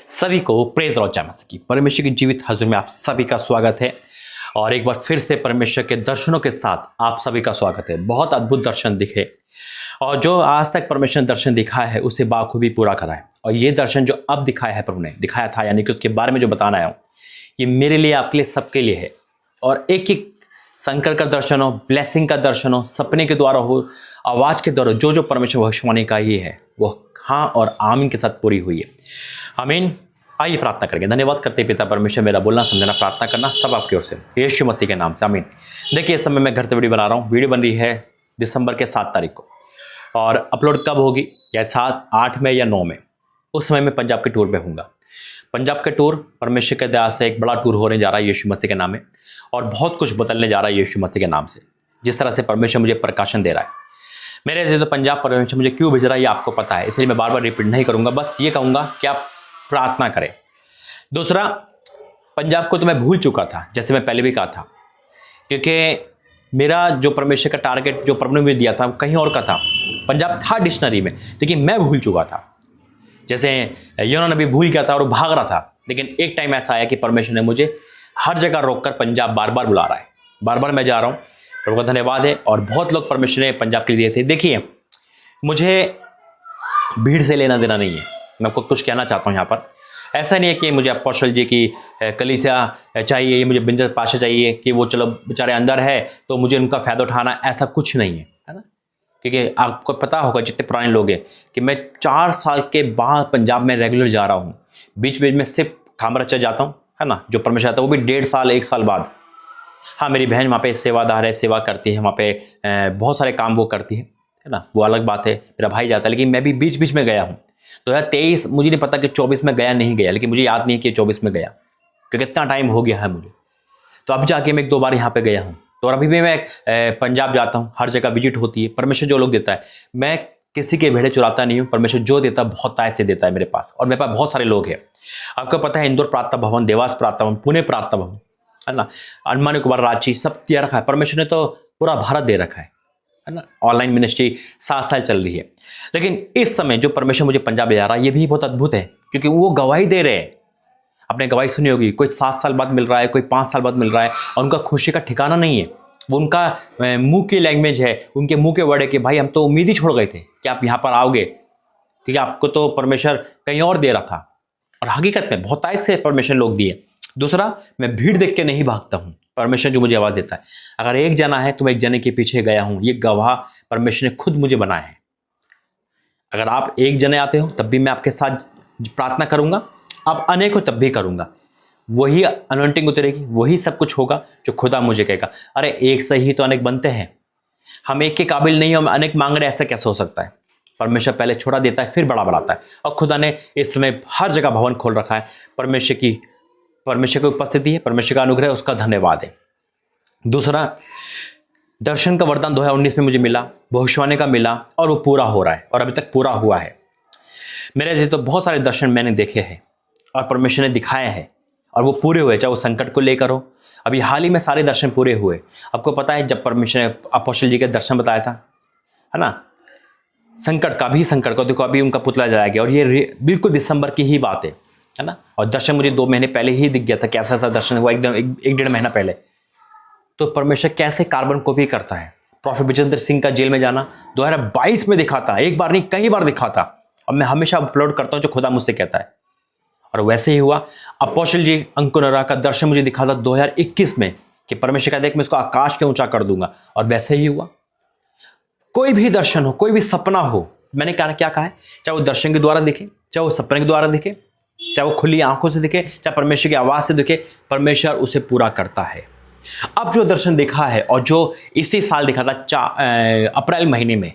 सभी को praise Lord जय मसीह की परमेश्वर की जीवित हजूर में आप सभी का स्वागत है। और एक बार फिर से परमेश्वर के दर्शनों के साथ आप सभी का स्वागत है। बहुत अद्भुत दर्शन दिखे और जो आज तक परमेश्वर ने दर्शन दिखाया है उसे बाखूबी पूरा करा है। और ये दर्शन जो अब दिखाया है प्रभु ने दिखाया था, यानी कि उसके बारे में जो बताना है ये मेरे लिए, आपके लिए, सबके लिए है। और एक एक संकट का दर्शन हो, ब्लेसिंग का दर्शन हो, सपने के द्वारा हो, आवाज के द्वारा, जो जो परमेश्वर भविष्यवाणी का ये है वो हाँ और आमीन के साथ पूरी हुई है। आमीन। आइए प्रार्थना करेंगे। धन्यवाद करते पिता परमेश्वर, मेरा बोलना समझना प्रार्थना करना सब आपकी ओर से, यीशु मसीह के नाम से आमीन। देखिए इस समय मैं घर से वीडियो बना रहा हूँ। वीडियो बन रही है दिसंबर के 7 तारीख को और अपलोड कब होगी, या 7, 8 में या 9 में, उस समय मैं पंजाब के टूर पे हूँगा। पंजाब के टूर परमेश्वर के दया से एक बड़ा टूर होने जा रहा है यीशु मसीह के नाम में, और बहुत कुछ बदलने जा रहा है यीशु मसीह के नाम से। जिस तरह से परमेश्वर मुझे प्रकाशन दे रहा है, मेरे से तो पंजाब परमेश्वर मुझे क्यों भेज रहा है ये आपको पता है, इसलिए मैं बार बार रिपीट नहीं करूंगा। बस ये कहूंगा कि आप प्रार्थना करें। दूसरा, पंजाब को तो मैं भूल चुका था, जैसे मैं पहले भी कहा था, क्योंकि मेरा जो परमेश्वर का टारगेट जो प्रभु ने मुझे दिया था वो कहीं और का था। पंजाब था डिक्शनरी में, लेकिन मैं भूल चुका था। जैसे योना नबी भूल गया था और वो भाग रहा था, लेकिन एक टाइम ऐसा आया कि परमेश्वर ने मुझे हर जगह रोककर पंजाब बार बार बुला रहा है। बार बार मैं जा रहा हूँ, प्रभु का धन्यवाद है। और बहुत लोग परमेश्वर ने पंजाब के लिए दिए थे। देखिए, मुझे भीड़ से लेना देना नहीं है। मैं आपको कुछ कहना चाहता हूँ यहाँ पर। ऐसा नहीं है कि मुझे अपोस्टल जी की कलीसिया चाहिए, मुझे बिंजर पाशा चाहिए कि वो चलो बेचारे अंदर है तो मुझे उनका फ़ायदा उठाना, ऐसा कुछ नहीं है ना। क्योंकि आपको पता होगा जितने पुराने लोग हैं कि मैं 4 साल के बाद पंजाब में रेगुलर जा रहा हूँ। बीच बीच में सिर्फ खामरचा जाता हूँ, है ना, जो परमेश्वर आता है वो भी 1.5 साल 1 साल बाद। हाँ, मेरी बहन वहाँ पे सेवादार है, सेवा करती है, वहाँ पे बहुत सारे काम वो करती है ना, वो अलग बात है। मेरा भाई जाता है, लेकिन मैं भी बीच बीच में गया हूँ। 2023, मुझे नहीं पता कि 24 में गया नहीं गया, लेकिन मुझे याद नहीं है कि 24 में गया, क्योंकि इतना टाइम हो गया है मुझे। तो अब जाके मैं 1-2 बार यहाँ पे गया हूँ। तो और अभी भी मैं पंजाब जाता हूँ, हर जगह विजिट होती है। परमेश्वर जो लोग देता है, मैं किसी के भेड़े चुराता नहीं हूँ। परमेश्वर जो देता है बहुत ताय से देता है मेरे पास, और मेरे पास बहुत सारे लोग हैं। आपको पता है, इंदौर प्रार्थना भवन, देवास प्रार्थना भवन, पुणे प्रार्थना भवन, है ना, अंडमान निकोबार, रांची, सब दिया रखा है। परमेश्वर ने तो पूरा भारत दे रखा है ना। ऑनलाइन मिनिस्ट्री 7 साल चल रही है। लेकिन इस समय जो परमेश्वर मुझे पंजाब ले जा रहा है, ये भी बहुत अद्भुत है, क्योंकि वो गवाही दे रहे हैं। आपने गवाही सुनी होगी, कोई 7 साल बाद मिल रहा है, कोई 5 साल बाद मिल रहा है, और उनका खुशी का ठिकाना नहीं है। वो उनका मुंह की लैंग्वेज है, उनके मुंह के वर्ड है कि भाई हम तो उम्मीद ही छोड़ गए थे कि आप यहाँ पर आओगे, क्योंकि आपको तो परमेश्वर कहीं और दे रहा था। और हकीकत में बहुत तायद से परमेश्वर लोग दिए। दूसरा, मैं भीड़ देख के नहीं भागता हूँ। परमेश्वर जो मुझे आवाज़ देता है, अगर एक जना है तो मैं एक जने के पीछे गया हूँ, ये गवाह परमेश्वर ने खुद मुझे बनाया है। अगर आप एक जने आते हो तब भी मैं आपके साथ प्रार्थना करूंगा, आप अनेक हो तब भी करूंगा। वही अनॉइंटिंग उतरेगी, वही सब कुछ होगा जो खुदा मुझे कहेगा। अरे एक से ही तो अनेक बनते हैं, हम एक के काबिल नहीं, हम अनेक मांग रहे, ऐसा कैसे हो सकता है। परमेश्वर पहले छोड़ा देता है, फिर बड़ा बढ़ाता है। और खुदा ने इस समय हर जगह भवन खोल रखा है। परमेश्वर की उपस्थिति है, परमेश्वर का अनुग्रह, उसका धन्यवाद है। दूसरा, दर्शन का वरदान 2019 में मुझे मिला, भविष्यवाणी का मिला, और वो पूरा हो रहा है और अभी तक पूरा हुआ है। मेरे से तो बहुत सारे दर्शन मैंने देखे हैं और परमेश्वर ने दिखाए हैं, और वो पूरे हुए, चाहे वो संकट को लेकर हो। अभी हाल ही में सारे दर्शन पूरे हुए। आपको पता है, जब परमेश्वर ने अपोस्टल जी के दर्शन बताया था, है ना, संकट का भी, संकट को देखो अभी उनका पुतला जलाया गया, और ये बिल्कुल दिसंबर की ही बात है ना। और दर्शन मुझे 2 महीने पहले ही दिख गया था, कैसा ऐसा दर्शन हुआ, एकदम 1-1.5 महीना पहले। तो परमेश्वर कैसे कार्बन कॉपी करता है। प्रोफेट विजेंद्र सिंह का जेल में जाना 2022 में दिखा था, एक बार नहीं कई बार दिखा था। अब मैं हमेशा अपलोड करता हूँ जो खुदा मुझसे कहता है, और वैसे ही हुआ। अपोस्टल जी अंकुरा का दर्शन मुझे दिखा था 2021 में, कि परमेश्वर कहता है कि मैं इसको आकाश के ऊंचा कर दूंगा, और वैसे ही हुआ। कोई भी दर्शन हो, कोई भी सपना हो, मैंने क्या कहा है, चाहे वो दर्शन के द्वारा दिखे, चाहे वो सपने के द्वारा दिखे, चाहे वो खुली आंखों से दिखे, चाहे परमेश्वर की आवाज से दिखे, परमेश्वर उसे पूरा करता है। अब जो दर्शन देखा है, और जो इसी साल दिखा था अप्रैल महीने में,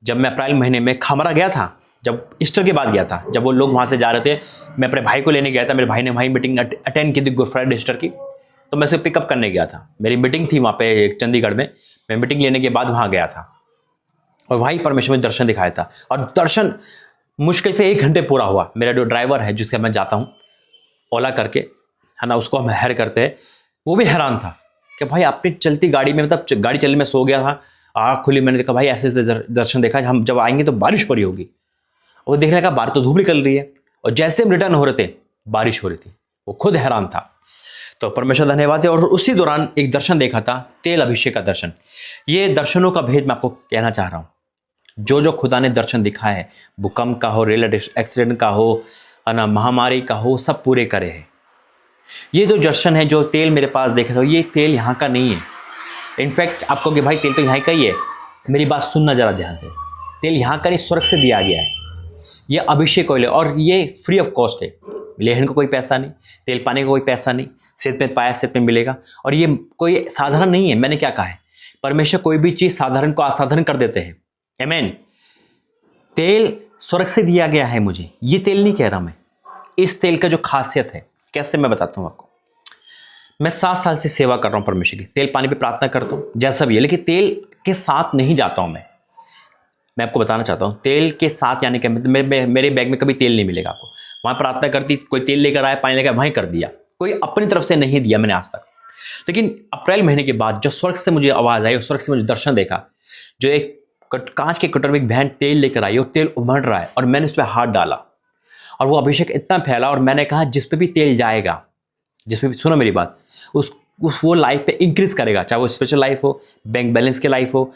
जब मैं अप्रैल महीने में खामरा गया था, जब ईस्टर के बाद गया था, जब वो लोग वहां से जा रहे थे, मैं अपने भाई को लेने गया था। मेरे भाई ने वहीं मीटिंग अटेंड की थी, गुड फ्राइडे ईस्टर की, तो मैं उसे पिकअप करने गया था। मेरी मीटिंग थी वहाँ पे चंडीगढ़ में, मैं मीटिंग लेने के बाद वहाँ गया था, और वहीं परमेश्वर ने दर्शन दिखाया था। और दर्शन मुश्किल से 1 घंटे पूरा हुआ। मेरा जो ड्राइवर है, जिससे मैं जाता हूँ ओला करके, है ना, उसको हम हायर करते हैं, वो भी हैरान था कि भाई अपनी चलती गाड़ी में, मतलब गाड़ी चलने में सो गया था, आँख खुली, मैंने देखा भाई ऐसे दर्शन देखा, हम जब आएंगे तो बारिश हो रही होगी। वो देखने का बाहर तो धूप निकल रही है, और जैसे हम रिटर्न हो रहे थे बारिश हो रही थी। वो खुद हैरान था। तो परमेश्वर धन्यवाद है। और उसी दौरान एक दर्शन देखा था, तेल अभिषेक का दर्शन। ये दर्शनों का भेद मैं आपको कहना चाह रहा हूँ। जो जो खुदा ने दर्शन दिखाए है, भूकंप का हो, रेल एक्सीडेंट का हो, है ना, महामारी का हो, सब पूरे करे हैं। ये जो दर्शन है, जो तेल मेरे पास देखा था, ये तेल यहाँ का नहीं है। इनफैक्ट आपको कि भाई तेल तो यहाँ का ही है, मेरी बात सुनना जरा ध्यान से। तेल यहाँ का नहीं, स्वर्ग से दिया गया है। ये अभिषेक ऑयल है और ये फ्री ऑफ कॉस्ट है। लेहन को कोई पैसा नहीं, तेल पाने का कोई पैसा नहीं, सेहत में पाया सेहत में मिलेगा। और ये कोई साधारण नहीं है। मैंने क्या कहा है, परमेश्वर कोई भी चीज़ साधारण को असाधारण कर देते हैं। आमीन। तेल स्वर्ग से दिया गया है मुझे, ये तेल नहीं कह रहा मैं। इस तेल का जो खासियत है, कैसे मैं बताता हूँ आपको। मैं 7 साल से सेवा कर रहा हूँ परमेश्वर की, तेल पानी पे प्रार्थना करता हूँ जैसा भी है, लेकिन तेल के साथ नहीं जाता हूँ मैं आपको बताना चाहता हूँ। तेल के साथ यानी कि मेरे बैग में कभी तेल नहीं मिलेगा आपको। वहाँ प्रार्थना करती, कोई तेल लेकर आया, पानी लेकर वहीं कर दिया, कोई अपनी तरफ से नहीं दिया मैंने आज तक। लेकिन अप्रैल महीने के बाद जो स्वर्ग से मुझे आवाज़ आई और स्वर्ग से मुझे दर्शन देखा, जो एक कांच के कटोरे में एक बहन तेल लेकर आई और तेल उमड़ रहा है, और मैंने उस पर हाथ डाला और वो अभिषेक इतना फैला। और मैंने कहा जिस पे भी तेल जाएगा, जिस पे भी, सुनो मेरी बात, वो लाइफ पे इंक्रीज करेगा, चाहे वो स्पिरिचुअल लाइफ हो, बैंक बैलेंस की लाइफ हो,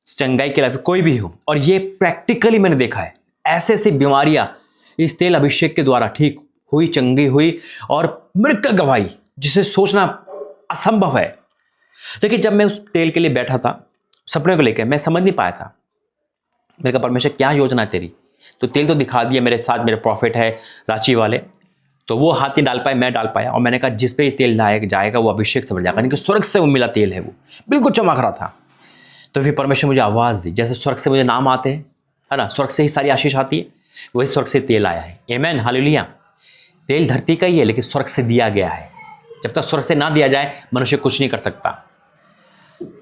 चंगाई की लाइफ, कोई भी हो। और ये प्रैक्टिकली मैंने देखा है, ऐसे ऐसी बीमारियां इस तेल अभिषेक के द्वारा ठीक हुई, चंगी हुई, और मृत्यु गवाही जिसे सोचना असंभव है। लेकिन जब मैं उस तेल के लिए बैठा था, सपने को लेकर, मैं समझ नहीं पाया था। मेरे कहा परमेश्वर क्या योजना है तेरी। तो तेल तो दिखा दिया, मेरे साथ मेरे प्रॉफिट है रांची वाले, तो वो हाथ नहीं डाल पाए, मैं डाल पाया। और मैंने कहा जिस पे ये तेल जाएगा वो अभिषेक से बढ़ जाएगा, यानी कि स्वर्ग से वो मिला तेल है, वो बिल्कुल चमक रहा था। तो फिर परमेश्वर मुझे आवाज़ दी, जैसे स्वर्ग से मुझे नाम आते हैं, है ना, स्वर्ग से ही सारी आशीष आती है, वही स्वर्ग से तेल आया है। आमीन, हालेलुया। तेल धरती का ही है, लेकिन स्वर्ग से दिया गया है। जब तक स्वर्ग से ना दिया जाए मनुष्य कुछ नहीं कर सकता।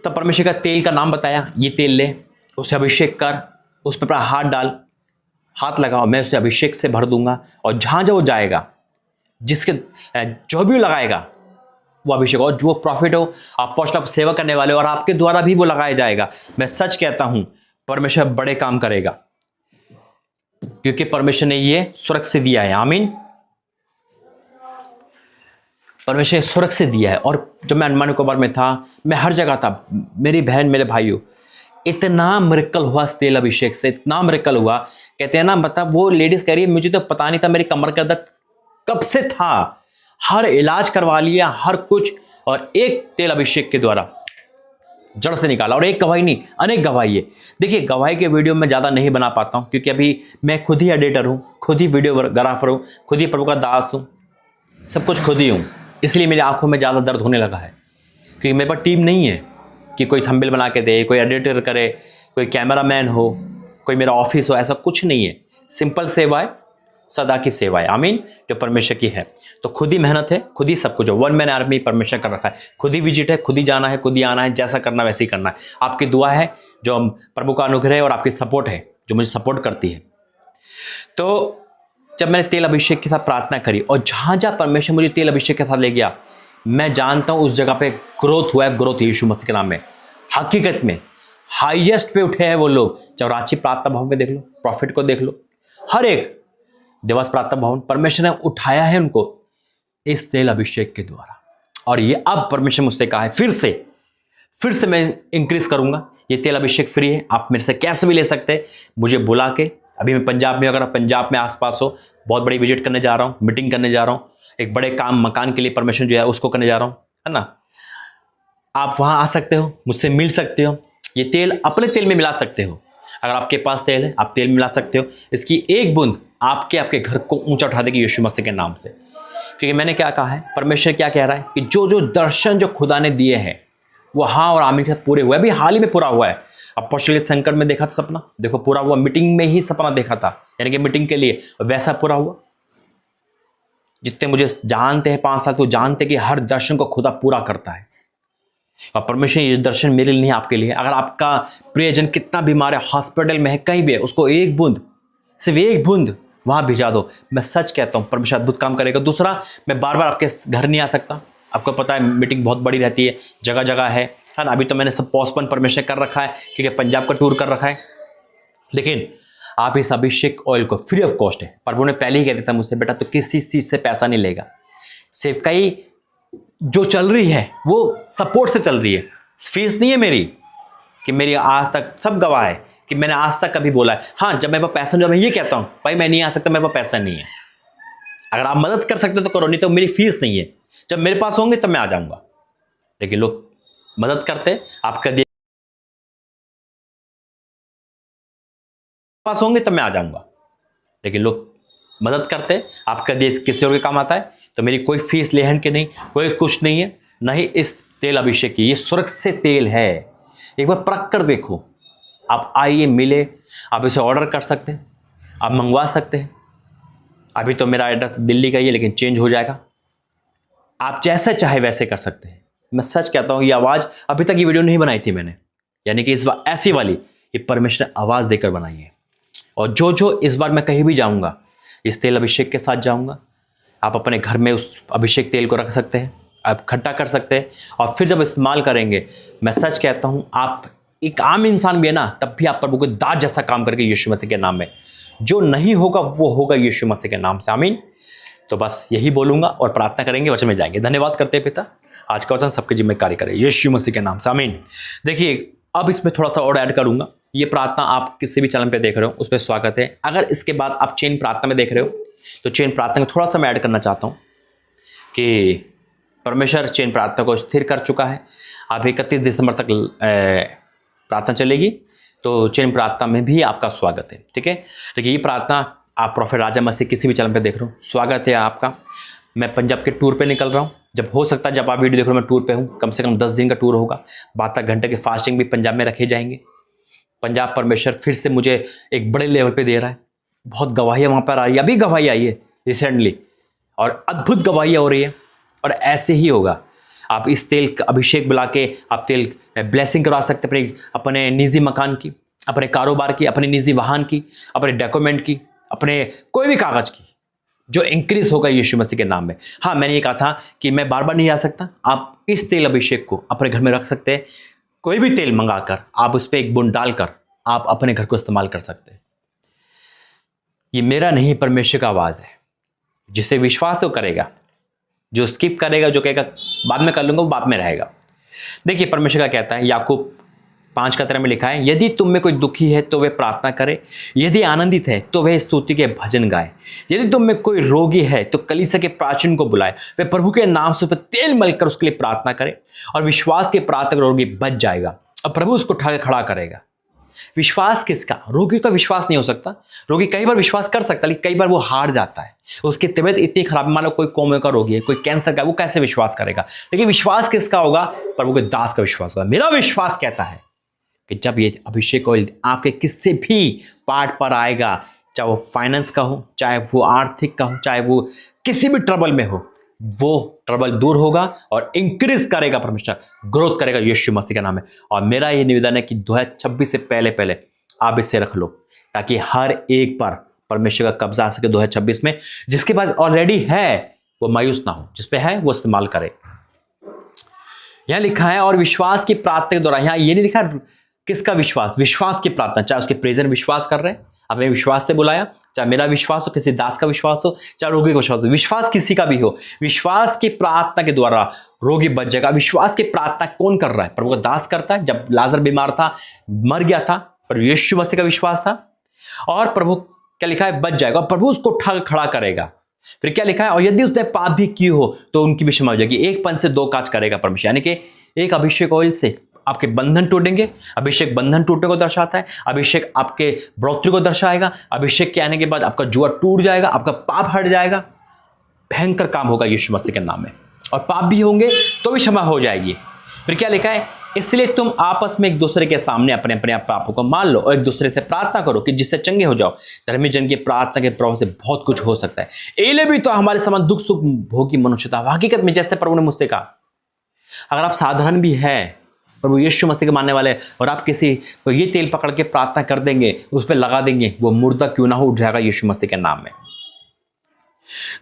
तब परमेश्वर का तेल का नाम बताया, ये तेल ले, उसे अभिषेक कर, उस पर हाथ डाल, हाथ लगाओ, मैं उसे अभिषेक से भर दूंगा। और जहाँ जहाँ वो जाएगा, जिसके जो भी लगाएगा वो अभिषेक, और जो प्रॉफिट हो, आप पोस्ट सेवा करने वाले, और आपके द्वारा भी वो लगाया जाएगा। मैं सच कहता हूं, परमेश्वर बड़े काम करेगा, क्योंकि परमेश्वर ने ये स्वर्ग से दिया है। आमीन। परमेश्वर स्वर्ग से दिया है। और जब मैं अंडमान निकोबार में था, मैं हर जगह था, मेरी बहन, मेरे भाइयों, इतना मिरेकल हुआ इस तेल अभिषेक से, इतना मिरेकल हुआ। कहते हैं ना, मतलब वो लेडीज कह रही है मुझे तो पता नहीं था मेरी कमर का दर्द कब से था, हर इलाज करवा लिया, हर कुछ, और एक तेल अभिषेक के द्वारा जड़ से निकाला। और एक गवाही नहीं, अनेक गवाही है। देखिए, गवाही के वीडियो मैं ज़्यादा नहीं बना पाता हूँ, क्योंकि अभी मैं खुद ही एडिटर हूँ, खुद ही वीडियोग्राफर हूँ, खुद ही प्रभु का दास हूँ, सब कुछ खुद ही हूँ। इसलिए मेरी आंखों में ज़्यादा दर्द होने लगा है, क्योंकि मेरे पास टीम नहीं है कि कोई थंबनेल बना के दे, कोई एडिटर करे, कोई कैमरामैन हो, कोई मेरा ऑफिस हो, ऐसा कुछ नहीं है। सिंपल सेवा है, सदा की सेवा है। आमीन, जो परमेश्वर की है। तो खुद ही मेहनत है, खुद ही सब कुछ, जो 1 मैन आर्मी परमेश्वर कर रखा है, खुद ही विजिट है, खुद ही जाना है, खुद ही आना है, जैसा करना वैसे ही करना है। आपकी दुआ है, जो प्रभु का अनुग्रह है, और आपकी सपोर्ट है जो मुझे सपोर्ट करती है। तो जब मैंने तेल अभिषेक के साथ प्रार्थना करी, और जहाँ जहाँ परमेश्वर मुझे तेल अभिषेक के साथ ले गया, मैं जानता हूँ उस जगह पे ग्रोथ हुआ है, ग्रोथ यीशु मसीह के नाम में। हकीकत में हाईएस्ट पे उठे हैं वो लोग। जब रांची प्रार्थना भवन में देख लो, प्रॉफिट को देख लो, हर एक देवास प्रार्थना भवन, परमेश्वर ने उठाया है उनको इस तेल अभिषेक के द्वारा। और ये अब परमेश्वर मुझसे कहा है, फिर से मैं इंक्रीज करूंगा। ये तेल अभिषेक फ्री है, आप मेरे से कैसे भी ले सकते हैं, मुझे बुला के। अभी मैं पंजाब में, अगर आप पंजाब में आसपास हो, बहुत बड़ी विजिट करने जा रहा हूँ, मीटिंग करने जा रहा हूँ, एक बड़े काम मकान के लिए परमिशन जो है उसको करने जा रहा हूँ, है ना। आप वहाँ आ सकते हो, मुझसे मिल सकते हो। ये तेल अपने तेल में मिला सकते हो। अगर आपके पास तेल है, आप तेल मिला सकते हो। इसकी एक बूंद आपके घर को ऊंचा उठा देगी यीशु मसीह के नाम से। क्योंकि मैंने क्या कहा है, परमेश्वर क्या कह रहा है कि जो जो दर्शन जो खुदा ने दिए हैं वो हाँ और आमीन के साथ पूरे हुए। अभी हाल ही में पूरा हुआ है। अपोस्टलिक संकट में देखा था सपना, देखो पूरा हुआ। मीटिंग में ही सपना देखा था, यानी कि मीटिंग के लिए, वैसा पूरा हुआ। जितने मुझे जानते हैं 5 साल, तो जानते कि हर दर्शन को खुदा पूरा करता है। और परमेश्वर ये दर्शन मेरे लिए नहीं, आपके लिए। अगर आपका प्रियजन कितना बीमार है, हॉस्पिटल में है, कहीं भी है, उसको एक बूंद, सिर्फ एक बूंद वहां भिजा दो। मैं सच कहता हूं, परमेश्वर अद्भुत काम करेगा। दूसरा, मैं बार बार आपके घर नहीं आ सकता, आपको पता है मीटिंग बहुत बड़ी रहती है, जगह जगह है ना। अभी तो मैंने सब पोस्टपोन परमेश्वर कर रखा है, क्योंकि पंजाब का टूर कर रखा है। लेकिन आप इस अभिषेक ऑयल को फ्री ऑफ कॉस्ट है, प्रभु ने पहले ही कह दिया था मुझसे, बेटा तो किसी चीज़ से पैसा नहीं लेगा, सेवकाई जो चल रही है वो सपोर्ट से चल रही है, फीस नहीं है मेरी, कि मेरी आज तक सब गवाह है कि मैंने आज तक कभी बोला है। हाँ, जब मेरे पास पैसा नहीं, जब मैं ये कहता हूँ भाई मैं नहीं आ सकता, मेरे पास पैसा नहीं है, अगर आप मदद कर सकते हो तो करो, नहीं तो मेरी फीस नहीं है, जब मेरे पास होंगे तब मैं आ जाऊंगा। लेकिन लोग मदद करते, आपका दिए पास होंगे तब मैं आ जाऊंगा, लेकिन लोग मदद करते, आपका देश किसी और के काम आता है, तो मेरी कोई फीस लेहन के नहीं, कोई कुछ नहीं है, नहीं इस तेल अभिषेक की, ये स्वर्ग से तेल है, एक बार परख कर देखो। आप आइए, मिले, आप इसे ऑर्डर कर सकते हैं, आप मंगवा सकते हैं। अभी तो मेरा एड्रेस दिल्ली का ही है, लेकिन चेंज हो जाएगा, आप जैसे चाहे वैसे कर सकते हैं। मैं सच कहता हूँ, ये आवाज़ अभी तक ये वीडियो नहीं बनाई थी मैंने, यानी कि इस बार ऐसी वाली ये परमेश्वर ने आवाज़ देकर बनाई है। और जो इस बार मैं कहीं भी जाऊँगा इस तेल अभिषेक के साथ जाऊँगा। आप अपने घर में उस अभिषेक तेल को रख सकते हैं, आप खट्टा कर सकते हैं, और फिर जब इस्तेमाल करेंगे, मैं सच कहता हूँ, आप एक आम इंसान भी है ना, तब भी आप प्रभु को दास जैसा काम करके यीशु मसीह के नाम में, जो नहीं होगा वो होगा यीशु मसीह के नाम से, आमीन। तो बस यही बोलूँगा और प्रार्थना करेंगे, वचन में जाएंगे। धन्यवाद करते हैं पिता, आज का वचन सबके जिम्मे कार्य करे यीशु मसीह के नाम से, आमीन। देखिए, अब इसमें थोड़ा सा और ऐड करूँगा। ये प्रार्थना आप किसी भी चैनल पे देख रहे हो उस पर स्वागत है। अगर इसके बाद आप चेन प्रार्थना में देख रहे हो तो चेन प्रार्थना में थोड़ा सा मैं ऐड करना चाहता हूँ कि परमेश्वर चेन प्रार्थना को स्थिर कर चुका है। अब 31 दिसंबर तक प्रार्थना चलेगी, तो चेन प्रार्थना में भी आपका स्वागत है, ठीक है। देखिए, ये प्रार्थना आप प्रोफेट राजा मसीह किसी भी चैनल पे देख रहे हो, स्वागत है आपका। मैं पंजाब के टूर पे निकल रहा हूँ, जब हो सकता है जब आप वीडियो देख रहे हो मैं टूर पे हूँ, कम से कम 10 दिन का टूर होगा, 72 घंटे के फास्टिंग भी पंजाब में रखे जाएंगे। पंजाब परमेश्वर फिर से मुझे एक बड़े लेवल पे दे रहा है, बहुत गवाहियाँ वहाँ पर आ रही है, अभी गवाही आई है रिसेंटली, और अद्भुत गवाहियाँ हो रही है, और ऐसे ही होगा। आप इस तेल का अभिषेक बुला के आप तेल ब्लेसिंग करवा सकते हैं अपने निजी मकान की, अपने कारोबार की, अपने निजी वाहन की, अपने डॉक्यूमेंट की, अपने कोई भी कागज की, जो इंक्रीज होगा यीशु मसीह के नाम में। हाँ, मैंने ये कहा था कि मैं बार बार नहीं आ सकता, आप इस तेल अभिषेक को अपने घर में रख सकते हैं, कोई भी तेल मंगाकर आप उस पर एक बूंद डालकर आप अपने घर को इस्तेमाल कर सकते हैं। ये मेरा नहीं, परमेश्वर का आवाज़ है, जिसे विश्वास है वो करेगा, जो स्किप करेगा, जो कहेगा बाद में कर लूंगा, वो बाद में रहेगा। देखिए, परमेश्वर का कहता है, याकूब 5:13 में लिखा है, यदि तुम में कोई दुखी है तो वे प्रार्थना करे, यदि आनंदित है तो वह स्तुति के भजन गाए, यदि तुम में कोई रोगी है तो कलीसिया के प्राचीन को बुलाए, वे प्रभु के नाम से पर तेल मलकर उसके लिए प्रार्थना करे, और विश्वास के प्रार्थना रोगी बच जाएगा और प्रभु उसको उठा के खड़ा करेगा। विश्वास किसका? रोगी का विश्वास नहीं हो सकता। रोगी कई बार विश्वास कर सकता है, लेकिन कई बार वो हार जाता है, उसकी तबीयत इतनी खराब, मान लो कोई कोमे का रोगी है, कोई कैंसर का, वो कैसे विश्वास करेगा? लेकिन विश्वास किसका होगा? प्रभु के दास का विश्वास होगा। मेरा विश्वास कहता है कि जब ये अभिषेक ऑयल आपके किसी भी पार्ट पर आएगा, चाहे वो फाइनेंस का हो, चाहे वो आर्थिक का हो, चाहे वो किसी भी ट्रबल में हो, वो ट्रबल दूर होगा और इंक्रीज करेगा, परमेश्वर ग्रोथ करेगा यीशु मसीह का नाम है। और मेरा ये निवेदन है कि 2026 से पहले पहले आप इसे रख लो, ताकि हर एक पर परमेश्वर का कब्जा आ सके 2026 में। जिसके पास ऑलरेडी है वो मायूस ना हो, जिस पे है वो इस्तेमाल करे। यहां लिखा है, और विश्वास की प्रार्थना के दौरान, यहां ये नहीं लिखा किसका विश्वास, विश्वास की प्रार्थना, चाहे उसके प्रेजेंट विश्वास कर रहे हैं, अपने विश्वास से बुलाया, चाहे मेरा विश्वास हो, किसी दास का विश्वास हो, चाहे रोगी का विश्वास हो, विश्वास किसी का भी हो, विश्वास की प्रार्थना के द्वारा रोगी बच जाएगा। विश्वास की प्रार्थना कौन कर रहा है? प्रभु का दास करता है। जब लाजर बीमार था, मर गया था, पर यीशु मसीह का विश्वास था, और प्रभु क्या लिखा है? बच जाएगा, और प्रभु उसको उठा खड़ा करेगा। फिर क्या लिखा है? और यदि उसने पाप भी की हो तो उनकी भी क्षमा हो जाएगी। एक पंच से दो काज करेगा परमेश्वर, यानी कि एक अभिषेक ऑयल से आपके बंधन टूटेंगे। अभिषेक बंधन टूटने को दर्शाता है, अभिषेक आपके बढ़ोतरी को दर्शाएगा। अभिषेक के आने के बाद आपका जुआ टूट जाएगा, आपका पाप हट जाएगा। भयंकर काम होगा यीशु मसीह के नाम में, और पाप भी होंगे तो भी क्षमा हो जाएगी। फिर क्या लिखा है? इसलिए तुम आपस में एक दूसरे के सामने अपने अपने पापों को मान लो और एक दूसरे से प्रार्थना करो कि जिससे चंगे हो जाओ। धर्मी जन की प्रार्थना के प्रभाव से बहुत कुछ हो सकता है। एले भी तो हमारे समान दुख सुख भोगी मनुष्य था। हकीकत में जैसे प्रभु ने मुझसे कहा, अगर आप साधारण भी हैं, प्रभु यीशु मसीह के मानने वाले, और आप किसी को ये तेल पकड़ के प्रार्थना कर देंगे, उस पर लगा देंगे, वो मुर्दा क्यों ना हो उठ जाएगा यीशु मसीह के नाम में।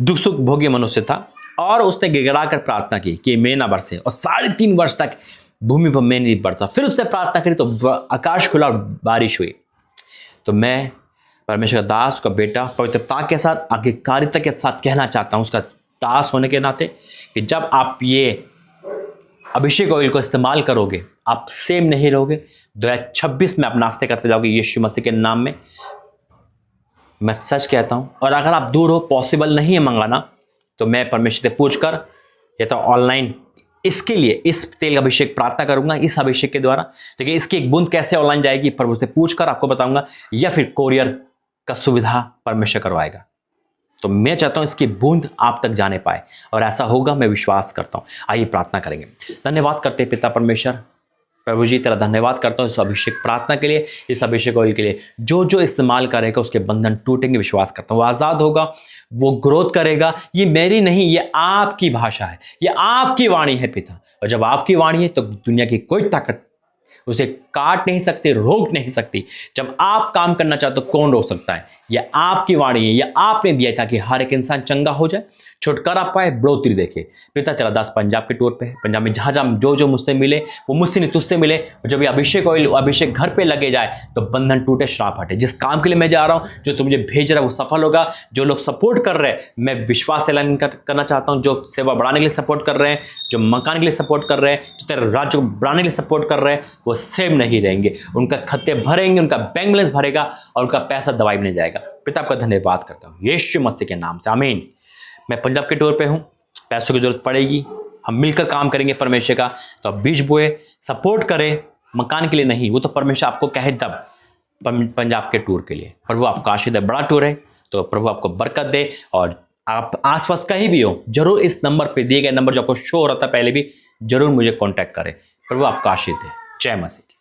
दुख सुख भोगी मनुष्य था और उसने गिड़गिड़ा कर प्रार्थना की कि मैं ना बरसे, और 3.5 वर्ष तक भूमि पर मैं नहीं बरसा। फिर उसने प्रार्थना करी तो आकाश खुला और बारिश हुई। तो मैं परमेश्वर का दास, उसका बेटा पवित्रता के साथ, आज्ञाकारिता के साथ कहना चाहता हूँ उसका दास होने के नाते, कि जब आप ये अभिषेक ऑयल को इस्तेमाल करोगे आप सेम नहीं रहोगे। 2026 में आप नाश्ते करते जाओगे यीशु मसीह के नाम में, मैं सच कहता हूँ। और अगर आप दूर हो, पॉसिबल नहीं है मंगाना, तो मैं परमेश्वर से पूछकर या तो ऑनलाइन इसके लिए इस तेल का अभिषेक प्रार्थना करूंगा इस अभिषेक के द्वारा। देखिए इसकी एक बूंद कैसे ऑनलाइन जाएगी प्रभु से पूछकर आपको बताऊंगा, या फिर कोरियर का सुविधा परमेश्वर करवाएगा। तो मैं चाहता हूं इसकी बूंद आप तक जाने पाए, और ऐसा होगा मैं विश्वास करता हूं। आइए प्रार्थना करेंगे। धन्यवाद करते हैं पिता परमेश्वर, प्रभु जी तेरा धन्यवाद करता हूँ इस अभिषेक प्रार्थना के लिए, इस अभिषेक ऑयल के लिए। जो जो इस्तेमाल करेगा उसके बंधन टूटेंगे, विश्वास करता हूँ। वो आज़ाद होगा, वो ग्रोथ करेगा। ये मेरी नहीं, ये आपकी भाषा है, ये आपकी वाणी है पिता। और जब आपकी वाणी है तो दुनिया की कोई ताकत उसे काट नहीं सकती, रोक नहीं सकती। जब आप काम करना चाहते तो कौन रोक सकता है? यह आपकी वाणी है, यह आपने दिया ताकि हर एक इंसान चंगा हो जाए, छुटकारा पाए, बढ़ोतरी देखे। पिता तेरा दास पंजाब के टूर पे है, पंजाब में जहाँ जहाँ जो जो मुझसे मिले वो मुझसे नहीं तुझसे मिले। जब ये अभिषेक ऑयल अभिषेक घर पे लगे जाए तो बंधन टूटे, श्राप हटे। जिस काम के लिए मैं जा रहा हूँ, जो तू मुझे भेज रहा है वो सफल होगा। जो लोग सपोर्ट कर रहे हैं, मैं विश्वास ऐलान करना चाहता हूँ, जो सेवा बढ़ाने के लिए सपोर्ट कर रहे हैं, जो मकान के लिए सपोर्ट कर रहे हैं, जो तेरे राज्य को बढ़ाने के लिए सपोर्ट कर रहे हैं, वो सेम नहीं रहेंगे। उनका खत्ते भरेंगे, उनका बैंक बैलेंस भरेगा और उनका पैसा दवाई में नहीं जाएगा। पिता आपका धन्यवाद करता हूँ यीशु मसीह के नाम से, आमीन। मैं पंजाब के टूर पे हूँ, पैसों की जरूरत पड़ेगी, हम मिलकर काम करेंगे परमेश्वर का। तो आप बीज बोए, सपोर्ट करें, मकान के लिए नहीं, वो तो परमेश्वर आपको कहे तब, पंजाब के टूर के लिए। प्रभु आपका आशीर्वाद है, बड़ा टूर है, तो प्रभु आपको बरकत दे। और आप आसपास कहीं भी हो, जरूर इस नंबर पे दिए गए नंबर जो आपको शो हो रहा था पहले भी, जरूर मुझे कांटेक्ट करें। प्रभु आपका आशीर्वाद है। जय मसीह।